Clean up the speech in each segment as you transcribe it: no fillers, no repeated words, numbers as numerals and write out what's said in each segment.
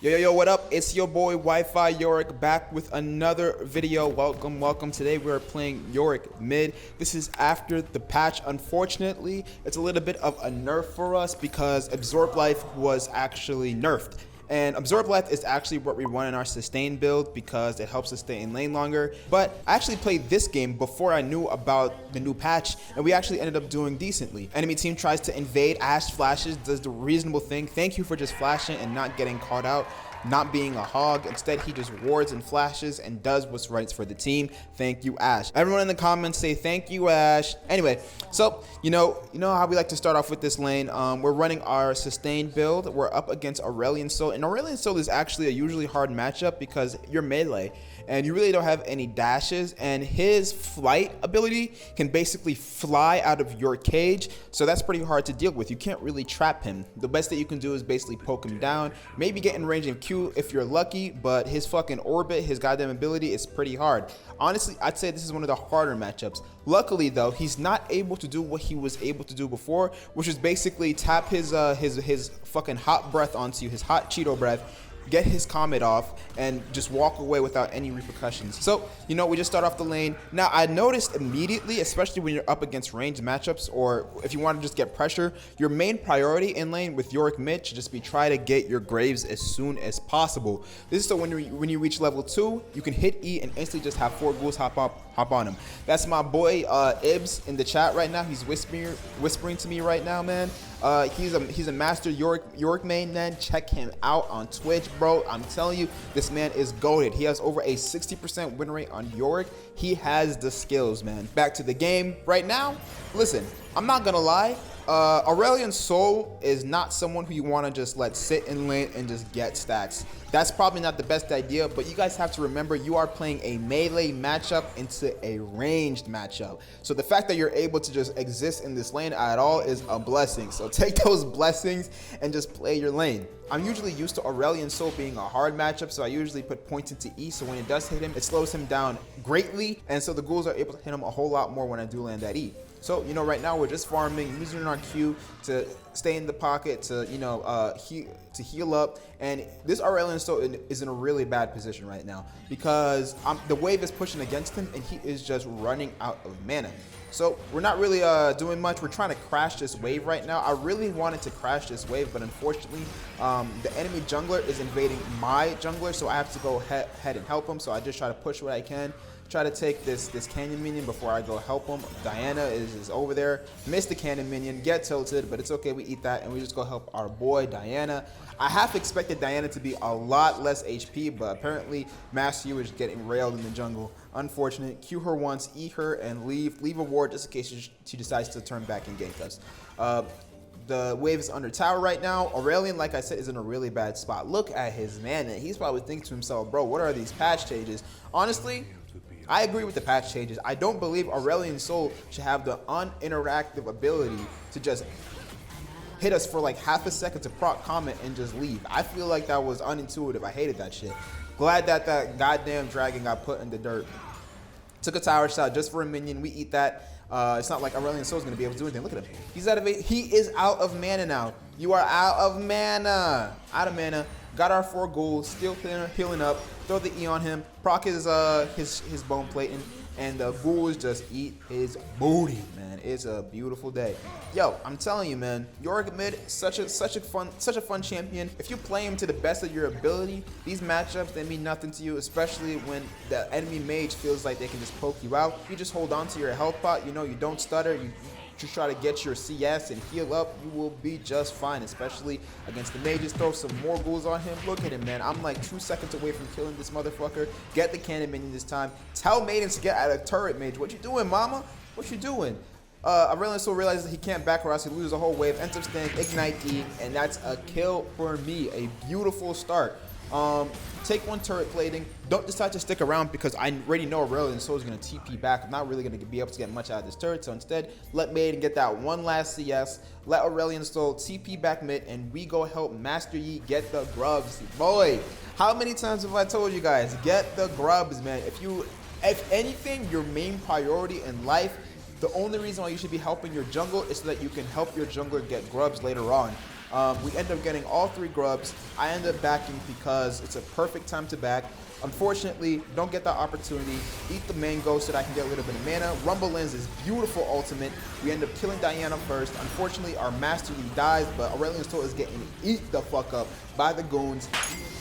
Yo, what up? It's your boy Wi-Fi Yorick back with another video. Welcome. Today we are playing Yorick mid. This is after the patch. Unfortunately, it's a little bit of a nerf for us because Absorb Life was actually nerfed. And Absorb Life is actually what we run in our sustain build because it helps us stay in lane longer. But I actually played this game before I knew about the new patch, and we actually ended up doing decently. Enemy team tries to invade, Ash flashes, does the reasonable thing. Thank you for just flashing and not getting caught out, not being a hog. Instead, he just wards and flashes and does what's right for the team. Thank you, Ash. Everyone in the comments say thank you, Ash. Anyway, so you know how we like to start off with this lane. We're running our sustain build. We're up against Aurelion Sol, and Aurelion Sol is actually a usually hard matchup because you're melee and you really don't have any dashes, and his flight ability can basically fly out of your cage, so that's pretty hard to deal with. You can't really trap him. The best that you can do is basically poke him down, maybe get in range of Q if you're lucky, but his fucking orbit, his goddamn ability is pretty hard. Honestly, I'd say this is one of the harder matchups. Luckily though, he's not able to do what he was able to do before, which is basically tap his fucking hot breath onto you, his hot Cheeto breath, get his comet off, and just walk away without any repercussions. So, we just start off the lane. Now, I noticed immediately, especially when you're up against ranged matchups, or if you want to just get pressure, your main priority in lane with Yorick mid should just be try to get your graves as soon as possible. This is so when you reach level 2, you can hit E and instantly just have 4 ghouls hop on him. That's my boy Ibs in the chat right now. He's whispering to me right now, man. He's a master Yorick main, man. Check him out on Twitch, bro. I'm telling you, this man is goated. He has over a 60% win rate on Yorick. He has the skills, man. Back to the game right now. Listen, I'm not gonna lie. Aurelion Sol is not someone who you want to just let sit in lane and just get stats. That's probably not the best idea, but you guys have to remember you are playing a melee matchup into a ranged matchup. So the fact that you're able to just exist in this lane at all is a blessing. So take those blessings and just play your lane. I'm usually used to Aurelion Sol being a hard matchup, so I usually put points into E, so when it does hit him, it slows him down greatly, and so the ghouls are able to hit him a whole lot more when I do land that E. So, right now we're just farming, using our Q to stay in the pocket, to, to heal up. And this Aurelion Sol is in a really bad position right now because the wave is pushing against him and he is just running out of mana. So we're not really doing much. We're trying to crash this wave right now. I really wanted to crash this wave, but unfortunately, the enemy jungler is invading my jungler, so I have to go ahead and help him. So I just try to push what I can. Try to take this cannon minion before I go help him. Diana is over there. Missed the cannon minion, get tilted, but it's okay. We eat that and we just go help our boy Diana. I half expected Diana to be a lot less HP, but apparently Master Yi is getting railed in the jungle. Unfortunate. Q her once, E her, and leave a ward just in case she decides to turn back and gank us. The wave is under tower right now. Aurelion, like I said, is in a really bad spot. Look at his mana. He's probably thinking to himself, bro, what are these patch changes? Honestly, I agree with the patch changes. I don't believe Aurelion Sol should have the uninteractive ability to just hit us for like half a second to proc comment and just leave. I feel like that was unintuitive. I hated that shit. Glad that goddamn dragon got put in the dirt. Took a tower shot just for a minion. We eat that. It's not like Aurelion Sol is going to be able to do anything. Look at him. He is out of mana now. You are out of mana. Got our 4 ghouls, still healing up. Throw the E on him. Proc his bone plating, and the ghouls just eat his booty, man. It's a beautiful day. Yo, I'm telling you, man, Yorick mid, such a fun champion. If you play him to the best of your ability, these matchups, they mean nothing to you, especially when the enemy mage feels like they can just poke you out. You just hold on to your health pot, you don't stutter, you just try to get your CS and heal up, you will be just fine, especially against the mages. Throw some more ghouls on him. Look at him, man. I'm like 2 seconds away from killing this motherfucker. Get the cannon minion this time. Tell maidens to get out of turret mage. What you doing, mama? What you doing? Aurelion Sol realizes that he can't back or else he loses a whole wave. Ends up staying, ignite E, and that's a kill for me. A beautiful start. Take 1 turret plating. Don't decide to stick around because I already know Aurelion Sol is going to TP back. I'm not really going to be able to get much out of this turret. So instead, let Maiden get that one last CS. Let Aurelion Sol TP back mid, and we go help Master Yi get the grubs. Boy, how many times have I told you guys? Get the grubs, man. If anything, your main priority in life, the only reason why you should be helping your jungle is so that you can help your jungler get grubs later on. We end up getting all 3 grubs. I end up backing because it's a perfect time to back. Unfortunately, don't get that opportunity. Eat the mango so that I can get a little bit of mana. Rumble lands this beautiful ultimate. We end up killing Diana first. Unfortunately, our Master Yi dies, but Aurelion Sol is getting eat the fuck up by the goons.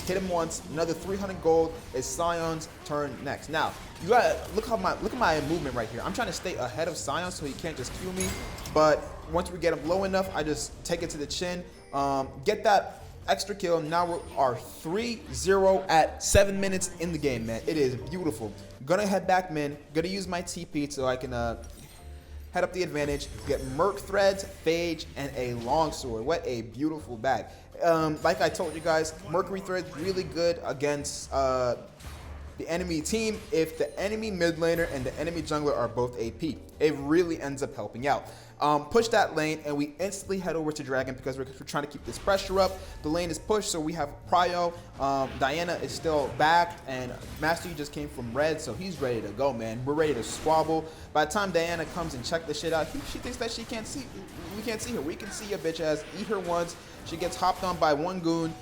Hit him once, another 300 gold. It's Sion's turn next. Now, you gotta look at my movement right here. I'm trying to stay ahead of Sion so he can't just kill me. But once we get him low enough, I just take it to the chin. Get that extra kill. Now we are 3-0 at 7 minutes in the game, man. It is beautiful. Gonna head back, man. Gonna use my TP so I can head up the advantage. Get Merc Threads, Phage, and a Longsword. What a beautiful bag. Like I told you guys, Mercury Threads really good against the enemy team if the enemy mid laner and the enemy jungler are both AP. It really ends up helping out. Push that lane and we instantly head over to Dragon because we're trying to keep this pressure up. The lane is pushed, so we have Prio. Diana is still back, and Master Yi just came from red, so he's ready to go, man. We're ready to squabble. By the time Diana comes and check the shit out, she thinks that she can't see. We can't see her. We can see your bitch ass. Eat her once. She gets hopped on by 1 goon.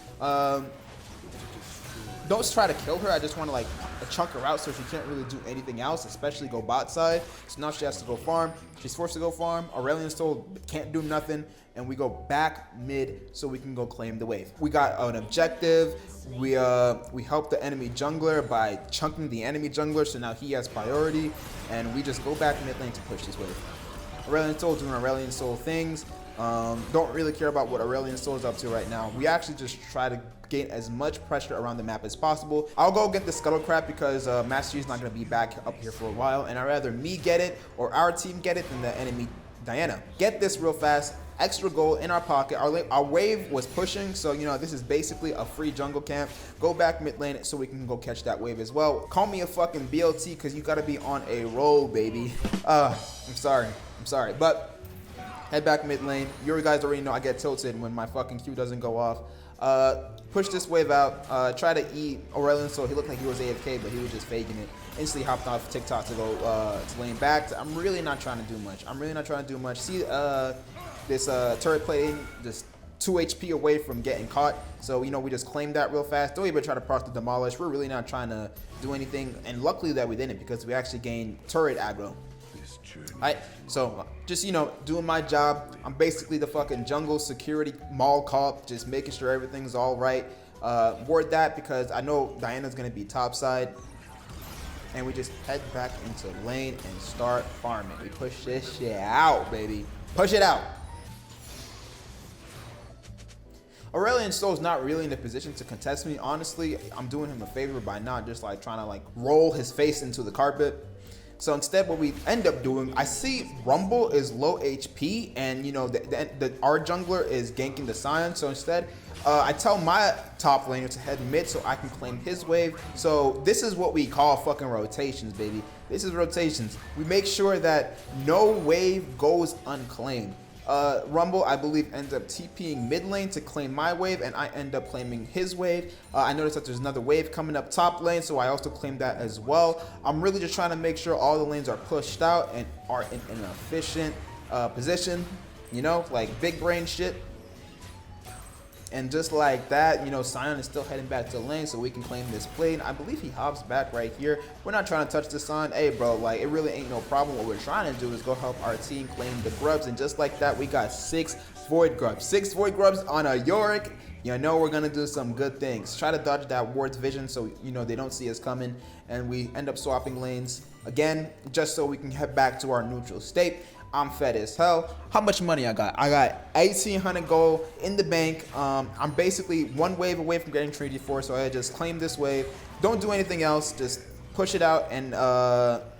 Don't try to kill her. I just want to like chunk her out so she can't really do anything else, especially go bot side. So now she has to go farm. She's forced to go farm. Aurelion Sol can't do nothing, and we go back mid so we can go claim the wave. We got an objective. We help the enemy jungler by chunking the enemy jungler, so now he has priority, and we just go back mid lane to push this wave. Aurelion Sol doing Aurelion Sol things. Don't really care about what Aurelion Sol is up to right now. We actually just try to gain as much pressure around the map as possible. I'll go get the Scuttle Crab because Master Yi's not going to be back up here for a while, and I'd rather me get it or our team get it than the enemy Diana. Get this real fast. Extra gold in our pocket. Our wave was pushing, so you know this is basically a free jungle camp. Go back mid lane so we can go catch that wave as well. Call me a fucking BLT because you got to be on a roll, baby. I'm sorry, but head back mid lane. You guys already know I get tilted when my fucking Q doesn't go off. Push this wave out. Try to eat Aurelion Sol. He looked like he was AFK, but he was just faking it. Instantly hopped off TikTok to go to lane back. I'm really not trying to do much. See this turret plating just 2 HP away from getting caught. So, you know, we just claimed that real fast. Don't even try to proc to demolish. We're really not trying to do anything. And luckily that we didn't, because we actually gained turret aggro. Alright, so just, you know, doing my job. I'm basically the fucking jungle security mall cop, just making sure everything's all right. Ward that because I know Diana's gonna be topside, and we just head back into lane and start farming. We push this shit out, baby. Push it out. Aurelion Sol's not really in a position to contest me. Honestly, I'm doing him a favor by not just like trying to like roll his face into the carpet. So instead, what we end up doing, I see Rumble is low HP, and you know our jungler is ganking the Sion. So instead, I tell my top laner to head mid so I can claim his wave. So this is what we call fucking rotations, baby. This is rotations. We make sure that no wave goes unclaimed. Rumble, I believe, ends up TPing mid lane to claim my wave, and I end up claiming his wave. I noticed that there's another wave coming up top lane, so I also claim that as well. I'm really just trying to make sure all the lanes are pushed out and are in an efficient position, you know, like big brain shit. And just like that, you know, Sion is still heading back to the lane so we can claim this plane. I believe he hops back right here. We're not trying to touch the Sion. Hey, bro, like, it really ain't no problem. What we're trying to do is go help our team claim the grubs. And just like that, we got 6 Void Grubs. 6 Void Grubs on a Yorick. You know we're going to do some good things. Try to dodge that ward's vision so, you know, they don't see us coming. And we end up swapping lanes again just so we can head back to our neutral state. I'm fed as hell. How much money I got? I got 1,800 gold in the bank. I'm basically 1 wave away from getting Trinity Force, so I just claim this wave. Don't do anything else. Just push it out. And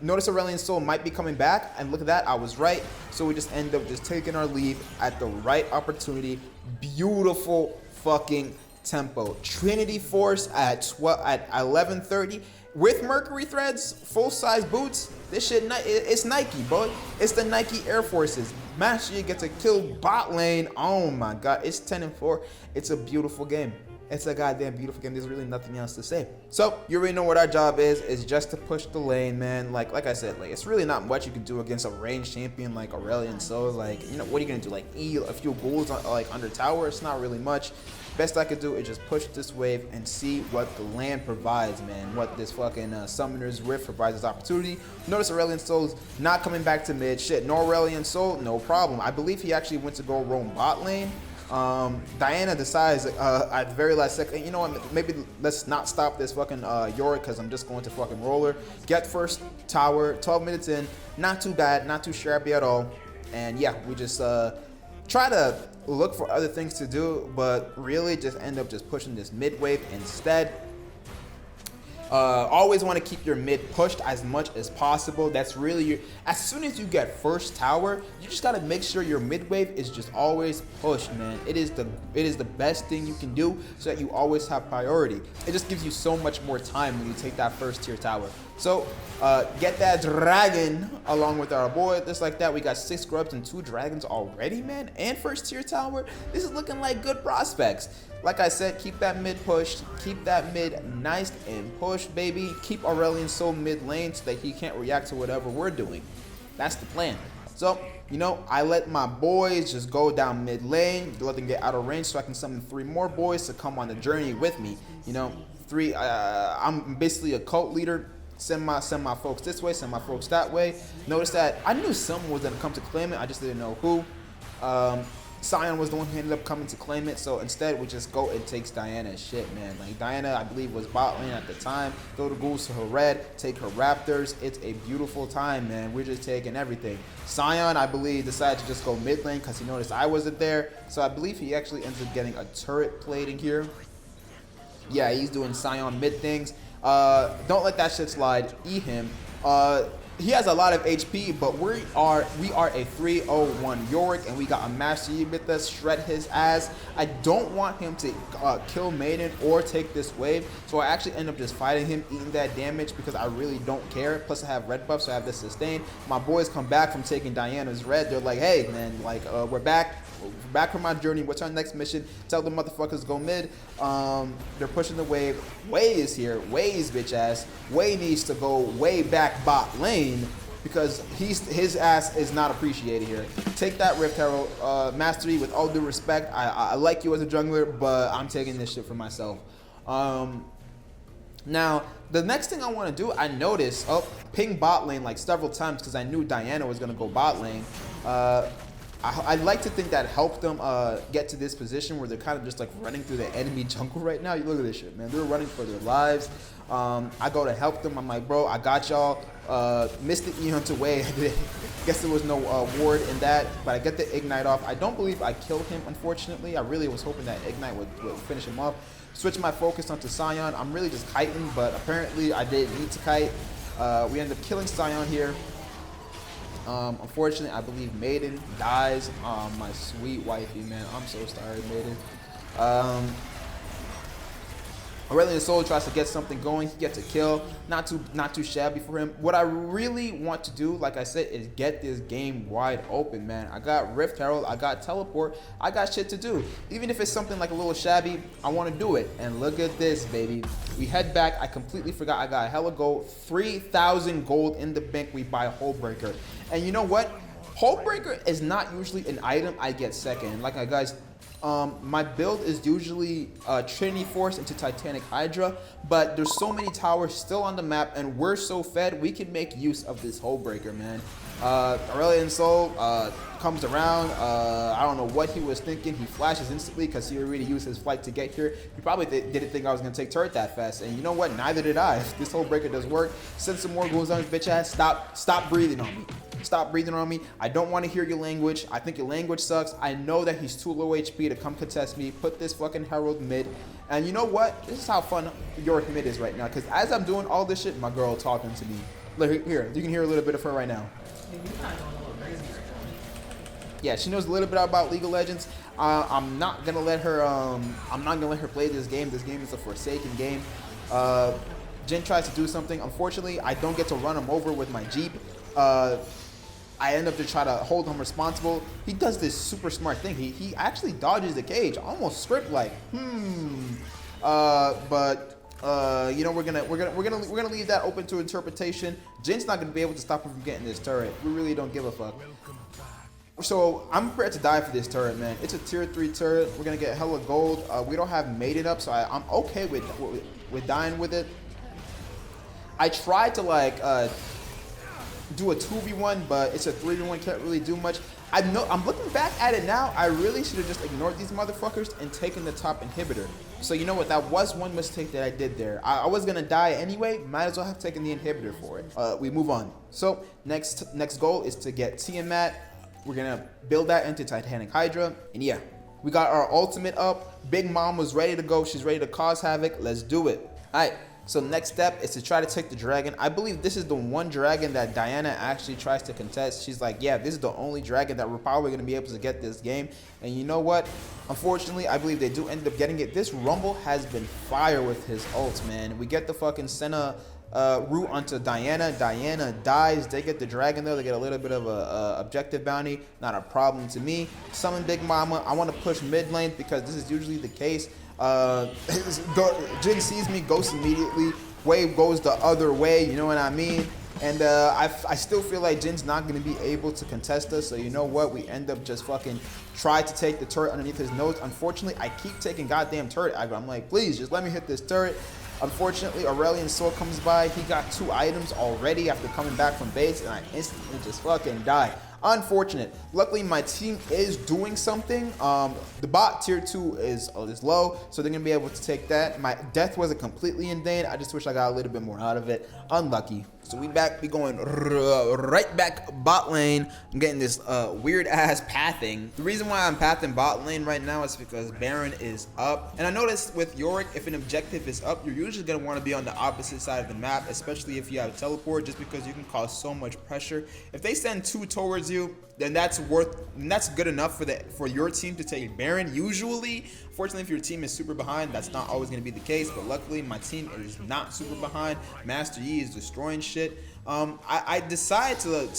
notice Aurelion Sol might be coming back. And look at that. I was right. So we just end up just taking our leave at the right opportunity. Beautiful fucking tempo. Trinity Force at 11:30 with Mercury Threads, full-size boots. This shit, it's Nike, bro. It's the Nike Air Forces. Master Yi gets a kill bot lane. Oh my god, it's 10-4. It's a beautiful game. It's a goddamn beautiful game. There's really nothing else to say. So you already know what our job is just to push the lane, man. Like I said, like it's really not much you can do against a ranged champion like Aurelion. So like, you know, what are you gonna do? Like E a few ghouls on, like under tower? It's not really much. Best I could do is just push this wave and see what the land provides, man. What this fucking Summoner's Rift provides as opportunity. Notice Aurelion Sol's not coming back to mid. Shit, no Aurelion Sol, no problem. I believe he actually went to go roam bot lane. Diana decides at the very last second, you know what, maybe let's not stop this fucking Yorick because I'm just going to fucking roller. Get first tower, 12 minutes in, not too bad, not too shabby at all. And yeah, we just try to look for other things to do, but really just end up just pushing this mid wave instead. Always want to keep your mid pushed as much as possible. That's really your, as soon as you get first tower, you just got to make sure your mid wave is just always pushed, man. It is the best thing you can do so that you always have priority. It just gives you so much more time when you take that first tier tower. So get that dragon along with our boy. Just like that, we got 6 scrubs and 2 dragons already, man. And first tier tower. This is looking like good prospects. Like I said, keep that mid pushed. Keep that mid nice and pushed, baby. Keep Aurelion Sol mid lane so that he can't react to whatever we're doing. That's the plan. So, you know, I let my boys just go down mid lane, let them get out of range so I can summon 3 more boys to come on the journey with me. You know, 3, I'm basically a cult leader. Send my folks this way, send my folks that way. Notice that I knew someone was gonna come to claim it, I just didn't know who. Sion was the one who ended up coming to claim it, so instead we just go and takes Diana's shit, man. Like Diana, I believe, was bot lane at the time. Throw the ghouls to her red, take her raptors. It's a beautiful time, man. We're just taking everything. Sion, I believe, decided to just go mid lane because he noticed I wasn't there. So I believe he actually ends up getting a turret plating here. Yeah, he's doing Sion mid things. Don't let that shit slide. E him. He has a lot of HP, but we are a 301 Yorick, and we got a Master Yi with us, shred his ass. I don't want him to kill Maiden or take this wave, so I actually end up just fighting him, eating that damage because I really don't care. Plus I have red buff, so I have this sustain. My boys come back from taking Diana's red. They're like, hey man, like we're back from my journey. What's our next mission? Tell the motherfuckers go mid. They're pushing the wave. Wei is here. Wei's bitch ass. Wei needs to go way back bot lane because his ass is not appreciated here. Take that Rift Herald, Mastery. With all due respect, I like you as a jungler, but I'm taking this shit for myself. Now, the next thing I want to do, I noticed, ping bot lane like several times because I knew Diana was gonna go bot lane. I'd like to think that helped them get to this position where they're kind of just like running through the enemy jungle right now. You look at this shit, man. They're running for their lives. I go to help them. I'm like, bro, I got y'all. Missed the E Hunter way. Guess there was no ward in that, but I get the Ignite off. I don't believe I killed him, unfortunately. I really was hoping that Ignite would finish him off. Switch my focus onto Sion. I'm really just kiting, but apparently I didn't need to kite. We ended up killing Sion here. Unfortunately, I believe Maiden dies. My sweet wifey, man. I'm so sorry, Maiden. Aurelion Sol tries to get something going. He gets a kill. Not too shabby for him. What I really want to do, like I said, is get this game wide open, man. I got Rift Herald. I got Teleport. I got shit to do. Even if it's something like a little shabby, I want to do it. And look at this, baby. We head back. I completely forgot I got hella gold. 3,000 gold in the bank. We buy a Hullbreaker. And you know what? Hullbreaker is not usually an item I get second. Like I guys, my build is usually Trinity Force into Titanic Hydra, but there's so many towers still on the map, and we're so fed we can make use of this Hullbreaker, man. Aurelion Sol comes around. I don't know what he was thinking. He flashes instantly because he already used his flight to get here. He probably didn't think I was going to take turret that fast. And you know what? Neither did I. This Hullbreaker does work. Send some more goons on his bitch ass. Stop breathing on me. Stop breathing on me. I don't want to hear your language. I think your language sucks. I know that he's too low HP to come contest me. Put this fucking Herald mid. And you know what? This is how fun Yorick mid is right now. Because as I'm doing all this shit, my girl talking to me. Look, here, you can hear a little bit of her right now. Yeah, she knows a little bit about League of Legends. I'm not gonna let her. I'm not gonna let her play this game. This game is a forsaken game. Jin tries to do something. Unfortunately, I don't get to run him over with my Jeep. I end up to try to hold him responsible. He does this super smart thing. He actually dodges the cage, almost script like, You know, we're gonna leave that open to interpretation. Jin's not gonna be able to stop him from getting this turret. We really don't give a fuck. So I'm prepared to die for this turret, man. It's a tier 3 turret. We're gonna get hella gold. We don't have maiden up, so I'm okay with dying with it. I tried to like do a 2v1, but it's a 3v1. Can't really do much. I'm looking back at it now. I really should have just ignored these motherfuckers and taken the top inhibitor. So you know what? That was one mistake that I did there. I was gonna die anyway. Might as well have taken the inhibitor for it. We move on. So next goal is to get Tiamat. We're gonna build that into Titanic Hydra, and yeah, we got our ultimate up. Big Mom was ready to go. She's ready to cause havoc. Let's do it. All right. So next step is to try to take the dragon. I believe this is the one dragon that Diana actually tries to contest. She's like, yeah, this is the only dragon that we're probably going to be able to get this game. And you know what? Unfortunately, I believe they do end up getting it. This Rumble has been fire with his ult, man. We get the fucking Senna route onto Diana. Diana dies. They get the dragon though. They get a little bit of a objective bounty. Not a problem to me. Summon Big Mama. I want to push mid lane because this is usually the case. Jin sees me, ghosts immediately. Wave goes the other way, you know what I mean? And I still feel like Jin's not going to be able to contest us. So you know what? We end up just fucking try to take the turret underneath his nose. Unfortunately, I keep taking goddamn turret aggro. I'm like, please, just let me hit this turret. Unfortunately, Aurelion Sol comes by. He got 2 items already after coming back from base, and I instantly just fucking die. Unfortunate. Luckily, my team is doing something. The bot tier 2 is low, so they're gonna be able to take that. My death wasn't completely in vain. I just wish I got a little bit more out of it. Unlucky. So we going right back bot lane. I'm getting this weird ass pathing. The reason why I'm pathing bot lane right now is because Baron is up. And I noticed with Yorick, if an objective is up, you're usually gonna want to be on the opposite side of the map, especially if you have a teleport, just because you can cause so much pressure. If they send 2 towards you, then that's good enough for your team to take Baron usually. Fortunately, if your team is super behind, that's not always going to be the case, but luckily my team is not super behind. Master Yi is destroying shit. I decided to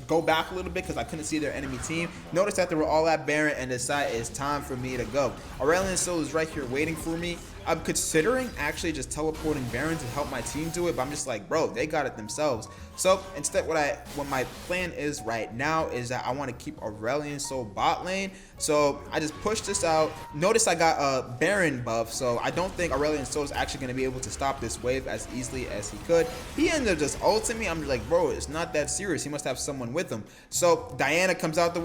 go back a little bit because I couldn't see their enemy team. Notice that they were all at Baron and decided it's time for me to go. Aurelion Sol is right here waiting for me. I'm considering actually just teleporting Baron to help my team do it, but I'm just like, bro, they got it themselves. So instead, what my plan is right now is that I want to keep Aurelion Sol bot lane. So I just pushed this out. Notice I got a Baron buff, so I don't think Aurelion Sol is actually going to be able to stop this wave as easily as he could. He ended up just ulting me. I'm just like, bro, it's not that serious. He must have someone with him. So Diana comes out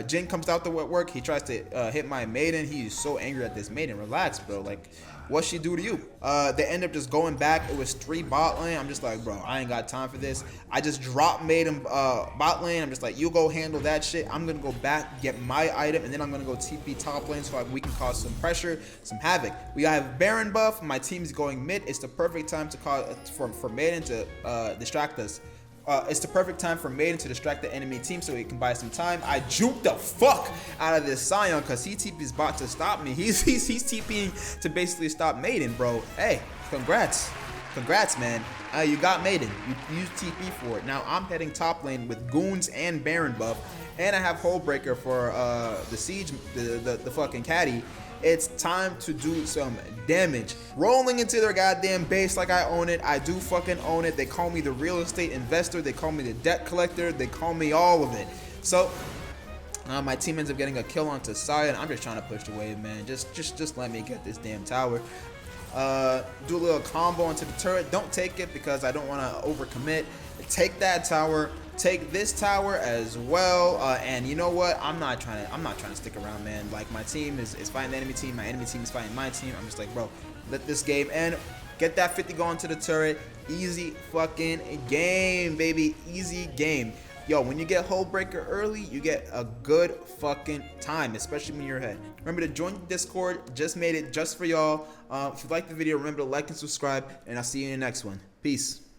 Jin comes out the work. He tries to hit my maiden. He's so angry at this maiden. Relax, bro. Like, what'd she do to you? They end up just going back. It was 3 bot lane. I'm just like, bro, I ain't got time for this. I just dropped maiden bot lane. I'm just like, you go handle that shit. I'm gonna go back, get my item, and then I'm gonna go TP top lane so we can cause some pressure, some havoc. We have Baron buff. My team's going mid. It's the perfect time to cause for maiden to distract us. It's the perfect time for Maiden to distract the enemy team so he can buy some time. I juked the fuck out of this Sion because he TP's bot to stop me. He's TPing to basically stop Maiden, bro. Hey, congrats, man. You got Maiden. You used TP for it. Now I'm heading top lane with Goons and Baron buff, and I have Hullbreaker for the siege, the fucking caddy. It's time to do some damage. Rolling into their goddamn base like I own it. I do fucking own it. They call me the real estate investor. They call me the debt collector. They call me all of it. So my team ends up getting a kill onto Sion. I'm just trying to push the wave, man. Just let me get this damn tower. Do a little combo onto the turret. Don't take it because I don't want to overcommit. Take that tower. Take this tower as well, and you know what? I'm not trying to stick around, man. Like, my team is fighting the enemy team, my enemy team is fighting my team. I'm just like, bro, let this game end. Get that 50 going to the turret. Easy fucking game, baby. Easy game. Yo, when you get Hullbreaker early, you get a good fucking time, especially when you're ahead. Remember to join the Discord. Just made it just for y'all. If you like the video, remember to like and subscribe, and I'll see you in the next one. Peace.